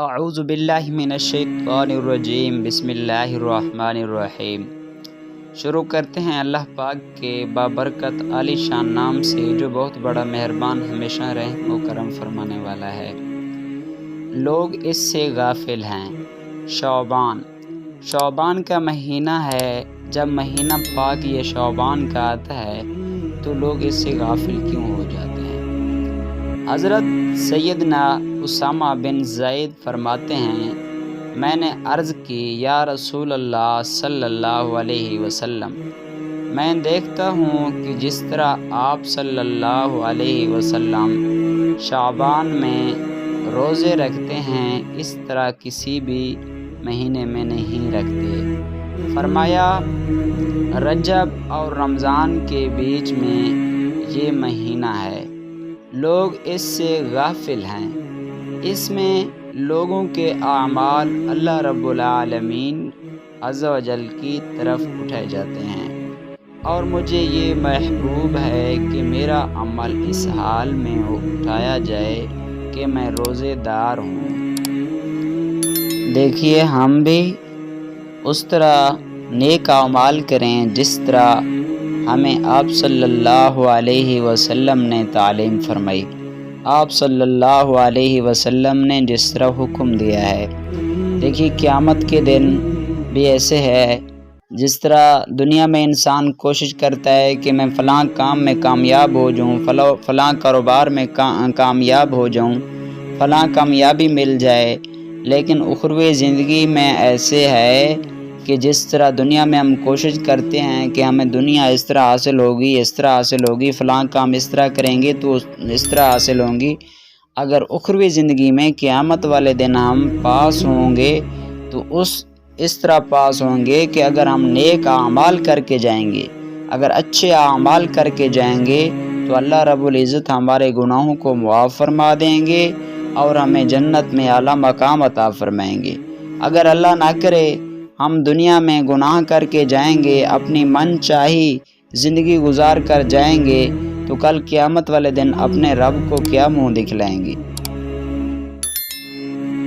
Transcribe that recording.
اعوذ باللہ من الشیطان الرجیم، بسم اللہ الرحمن الرحیم۔ شروع کرتے ہیں اللہ پاک کے بابرکت عالی شان نام سے، جو بہت بڑا مہربان، ہمیشہ رحم و کرم فرمانے والا ہے۔ لوگ اس سے غافل ہیں۔ شعبان کا مہینہ ہے۔ جب مہینہ پاک یہ شعبان کا آتا ہے تو لوگ اس سے غافل کیوں ہو جاتے ہیں؟ حضرت سیدنا اسامہ بن زید فرماتے ہیں، میں نے عرض کی، یا رسول اللہ صلی اللہ علیہ وسلم، میں دیکھتا ہوں کہ جس طرح آپ صلی اللہ علیہ وسلم شعبان میں روزے رکھتے ہیں، اس طرح کسی بھی مہینے میں نہیں رکھتے۔ فرمایا، رجب اور رمضان کے بیچ میں یہ مہینہ ہے، لوگ اس سے غافل ہیں۔ اس میں لوگوں کے اعمال اللہ رب العالمین عز و جل کی طرف اٹھائے جاتے ہیں، اور مجھے یہ محبوب ہے کہ میرا عمل اس حال میں اٹھایا جائے کہ میں روزے دار ہوں۔ دیکھیے، ہم بھی اس طرح نیک اعمال کریں جس طرح ہمیں آپ صلی اللہ علیہ وسلم نے تعلیم فرمائی، آپ صلی اللہ علیہ وسلم نے جس طرح حکم دیا ہے۔ دیکھیے، قیامت کے دن بھی ایسے ہے، جس طرح دنیا میں انسان کوشش کرتا ہے کہ میں فلاں کام میں کامیاب ہو جاؤں، فلاں کاروبار میں کامیاب ہو جاؤں، فلاں کامیابی مل جائے، لیکن اخروی زندگی میں ایسے ہے کہ جس طرح دنیا میں ہم کوشش کرتے ہیں کہ ہمیں دنیا اس طرح حاصل ہوگی، اس طرح حاصل ہوگی، فلاں کام اس طرح کریں گے تو اس طرح حاصل ہوں گی، اگر اخروی زندگی میں قیامت والے دن ہم پاس ہوں گے تو اس طرح پاس ہوں گے کہ اگر ہم نیک اعمال کر کے جائیں گے، اگر اچھے اعمال کر کے جائیں گے تو اللہ رب العزت ہمارے گناہوں کو معاف فرما دیں گے اور ہمیں جنت میں اعلیٰ مقام عطا فرمائیں گے۔ اگر اللہ نہ کرے ہم دنیا میں گناہ کر کے جائیں گے، اپنی من چاہی زندگی گزار کر جائیں گے، تو کل قیامت والے دن اپنے رب کو کیا منہ دکھلائیں گے؟